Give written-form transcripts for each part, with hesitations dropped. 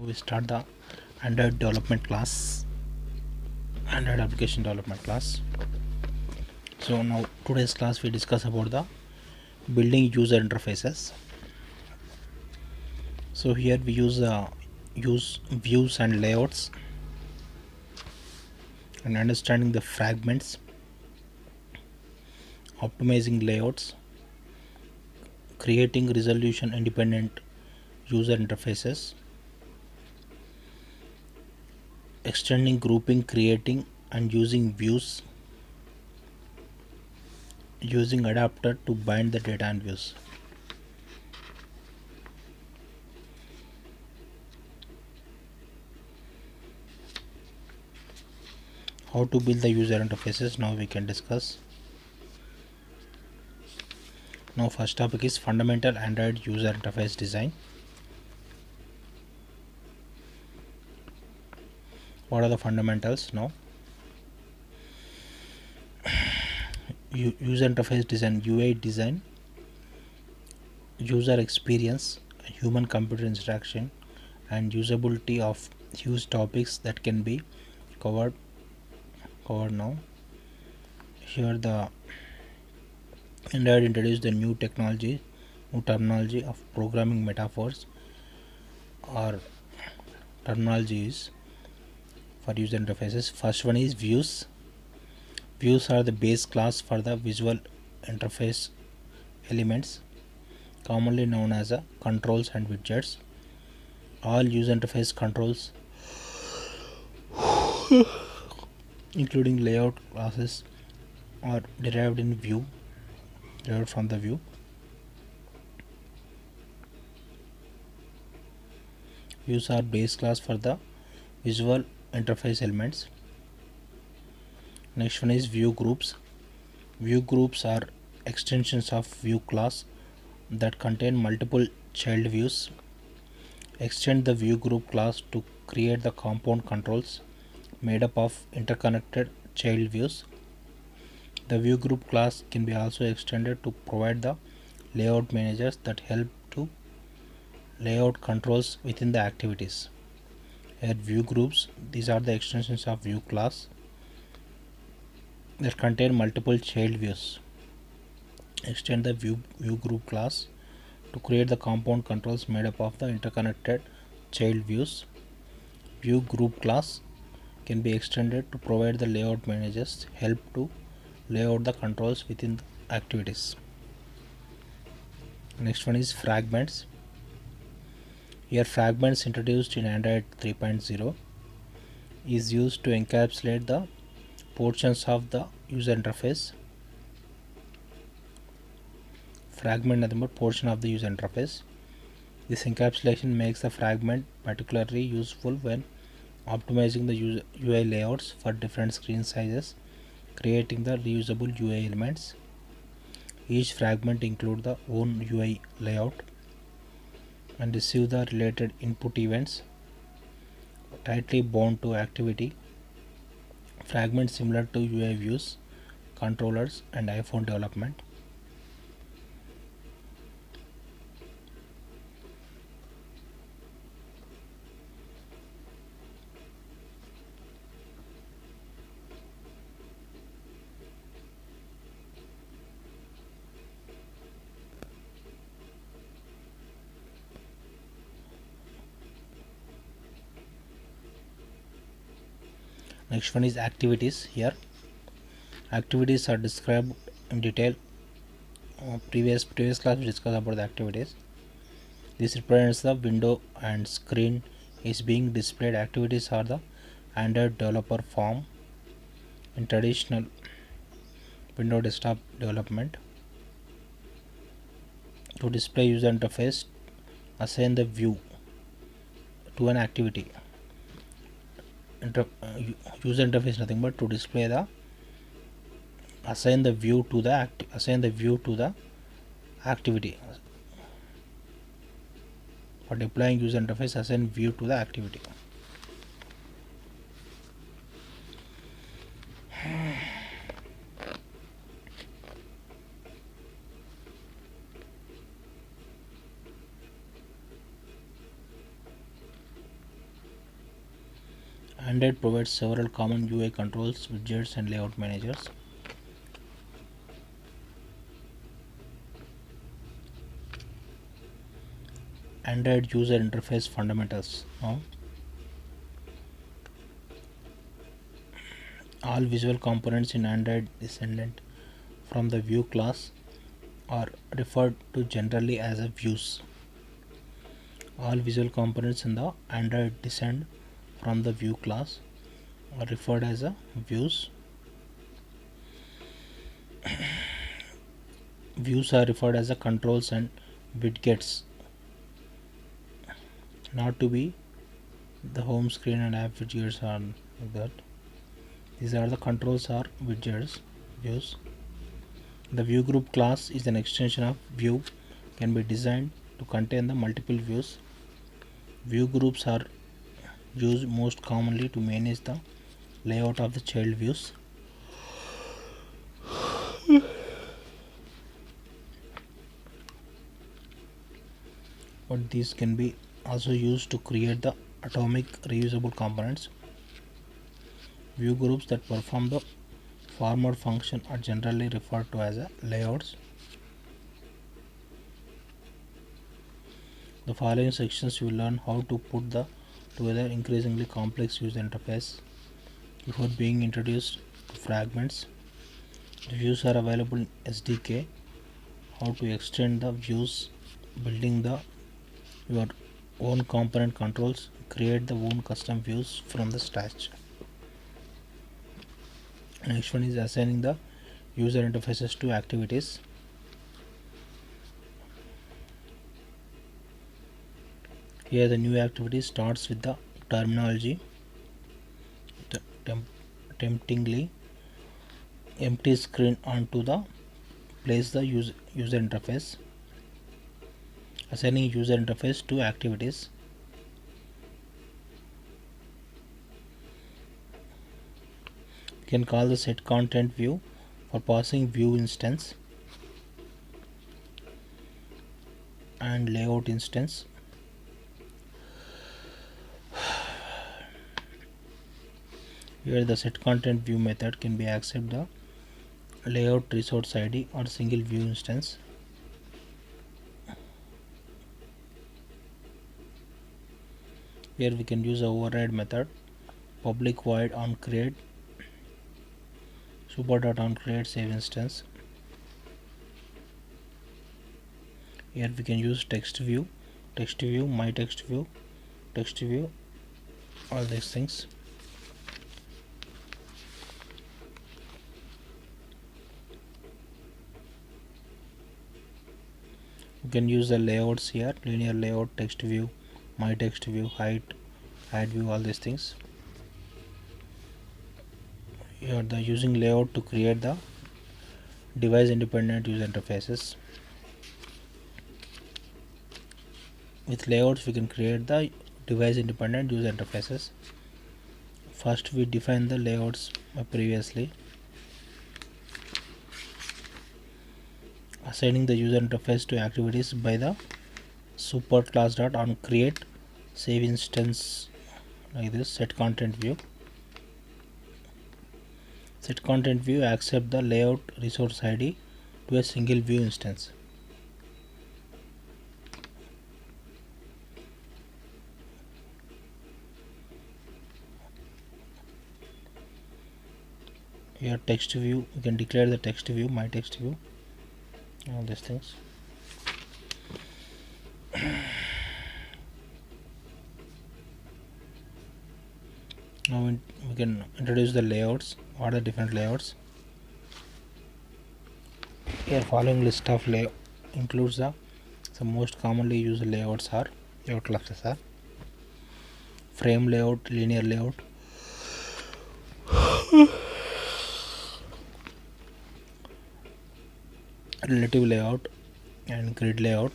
We start the Android development class, Android application development class. So now today's class we discuss about the building user interfaces. So here we use views and layouts and understanding the fragments, optimizing layouts, creating resolution independent user interfaces, extending grouping, creating and using views, using adapter to bind the data and views. How to build the user interfaces, now we can discuss. Now first topic is fundamental Android user interface design. What are the fundamentals now? User interface design, UI design, user experience, human computer interaction and usability of huge topics that can be covered now. Here the Android introduced the new terminology of programming metaphors or terminologies for user interfaces. First one is views. Views are the base class for the visual interface elements, commonly known as controls and widgets. All user interface controls including layout classes are derived from the view. Views are base class for the visual interface elements. Next one is view groups. View groups are extensions of view class that contain multiple child views. Extend the view group class to create the compound controls made up of interconnected child views. The view group class can be also extended to provide the layout managers that help to layout controls within the activities. Here view groups, these are the extensions of view class that contain multiple child views. Extend the view group class to create the compound controls made up of the interconnected child views. View group class can be extended to provide the layout managers help to lay out the controls within the activities. Next one is fragments. Here fragments introduced in Android 3.0 is used to encapsulate the portions of the user interface. Fragment nothing but portion of the user interface. This encapsulation makes the fragment particularly useful when optimizing the UI layouts for different screen sizes, creating the reusable UI elements. Each fragment includes the own UI layout and receive the related input events tightly bound to activity. Fragments similar to UI views, controllers and iPhone development. Next one is activities. Here activities are described in detail. Previous class we discussed about the activities. This represents the window and screen is being displayed. Activities are the Android developer form in traditional window desktop development. To display user interface, assign the view to an activity. User interface nothing but to display the assign the view to the activity. For deploying user interface, assign view to the activity. Android provides several common UI controls, widgets, and layout managers. Android user interface fundamentals. Now, all visual components in Android descendant from the view class are referred to generally as a views. All visual components in the Android descend from the view class are referred as a views. Views are referred as a controls and widgets, not to be the home screen and app widgets are like that. These are the controls or widgets, views. The view group class is an extension of view, can be designed to contain the multiple views. View groups are used most commonly to manage the layout of the child views. But these can be also used to create the atomic reusable components. View groups that perform the former function are generally referred to as layouts. The following sections you will learn how to put together increasingly complex user interface before being introduced to fragments. The views are available in SDK. How to extend the views, building your own component controls, create the own custom views from the scratch. Next one is assigning the user interfaces to activities. Here the new activity starts with the terminology, temptingly empty screen onto the place the user interface. Assigning user interface to activities. You can call the set content view for passing view instance and layout instance. Here the set content view method can be accept the layout resource ID or single view instance. Here we can use a override method, public void on create, super.on create save instance. Here we can use text view, my text view, all these things. You can use the layouts here, linear layout, text view, my text view, height, add view, all these things. You are using layout to create the device independent user interfaces. With layouts we can create the device independent user interfaces. First we define the layouts previously. Assigning the user interface to activities by the super class dot on create save instance, like this. Set content view. Set content view accept the layout resource ID to a single view instance. Here text view, you can declare the text view, my text view, all these things. Now we can introduce the layouts. What are the different layouts? Here following list of layout includes the some most commonly used layouts are layout classes are frame layout, linear layout, relative layout, and grid layout.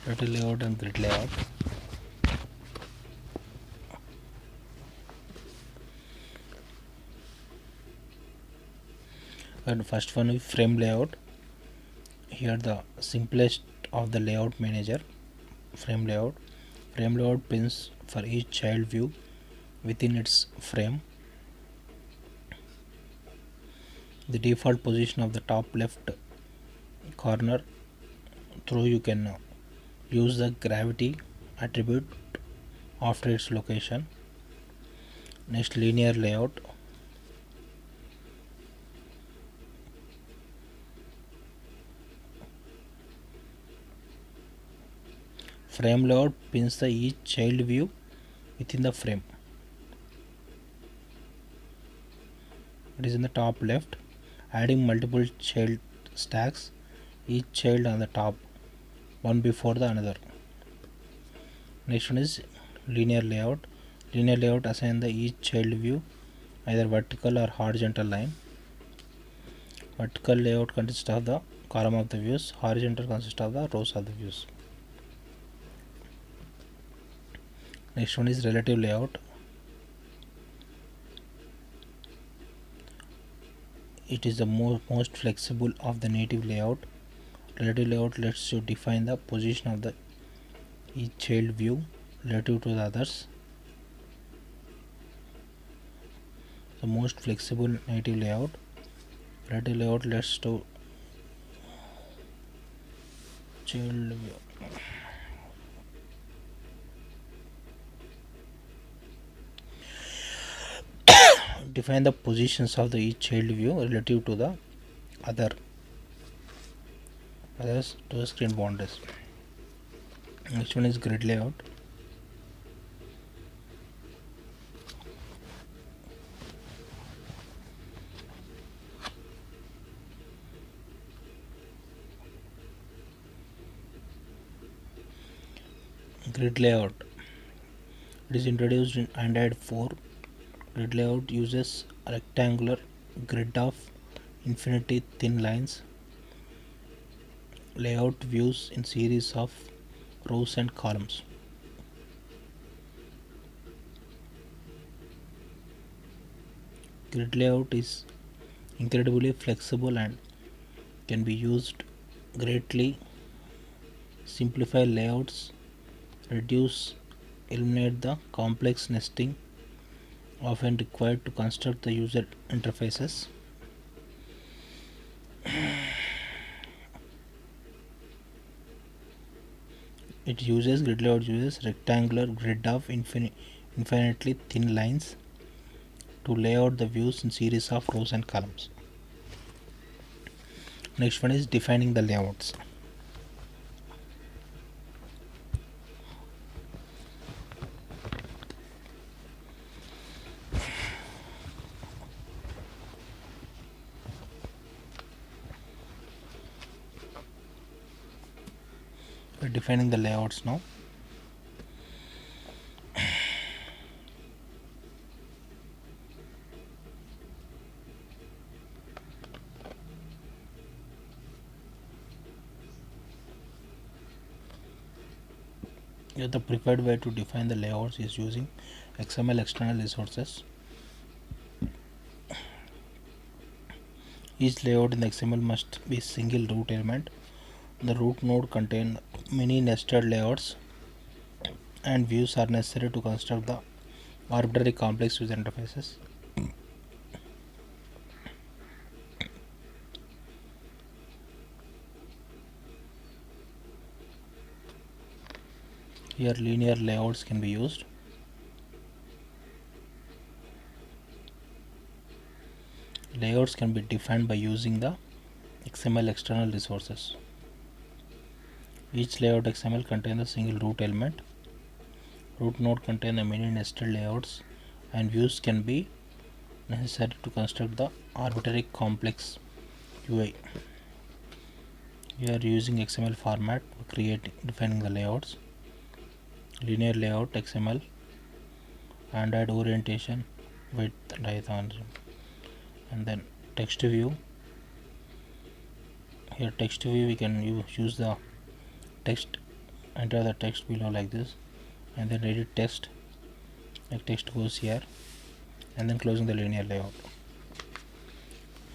Relative layout and grid layout. And first one is frame layout. Here the simplest of the layout manager, frame layout. Frame layout pins for each child view within its frame. The default position of the top left corner, through you can use the gravity attribute after its location. Next, linear layout. Frame layout pins the each child view within the frame. It is in the top left. Adding multiple child stacks, each child on the top, one before the another. Next one is linear layout. Linear layout assign the each child view either vertical or horizontal line. Vertical layout consists of the column of the views. Horizontal consists of the rows of the views. Next one is relative layout. It is the most flexible of the native layout. Relative layout lets you define the position of the each child view relative to the others. The most flexible native layout. Relative layout lets to child view. Define the positions of the each child view relative to the others to the screen boundaries. Next one is grid layout. Grid layout. It is introduced in Android 4. Grid layout uses a rectangular grid of infinity thin lines. Layout views in series of rows and columns. Grid layout is incredibly flexible and can be used greatly. Simplify layouts, eliminate the complex nesting often required to construct the user interfaces. Grid layout uses rectangular grid of infinitely thin lines to lay out the views in series of rows and columns. Next one is defining the layouts. We're defining the layouts now. Here the preferred way to define the layouts is using XML external resources. Each layout in the XML must be single root element. The root node contains many nested layouts and views are necessary to construct the arbitrary complex user interfaces. Here linear layouts can be used. Layouts can be defined by using the XML external resources. Each layout XML contains a single root element. Root node contains many nested layouts and views can be necessary to construct the arbitrary complex UI. We are using XML format for defining the layouts. Linear layout XML, Android orientation with diagram, and then text view. Here text view we can use the text, enter the text below like this, and then edit text, like text goes here, and then closing the linear layout.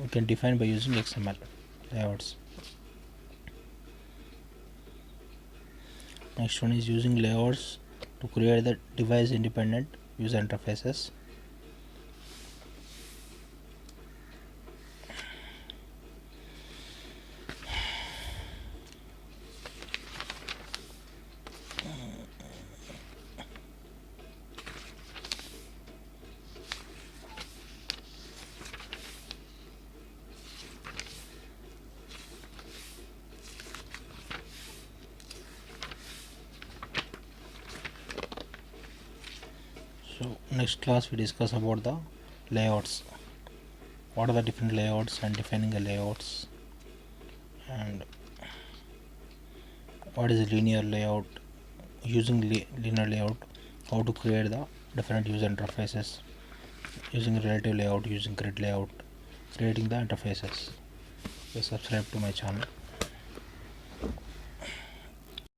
we can define by using XML layouts. Next one is using layouts to create the device independent user interfaces. So next class we discuss about the layouts, what are the different layouts and defining the layouts, and what is a linear layout, using linear layout, how to create the different user interfaces, using relative layout, using grid layout, creating the interfaces. So subscribe to my channel.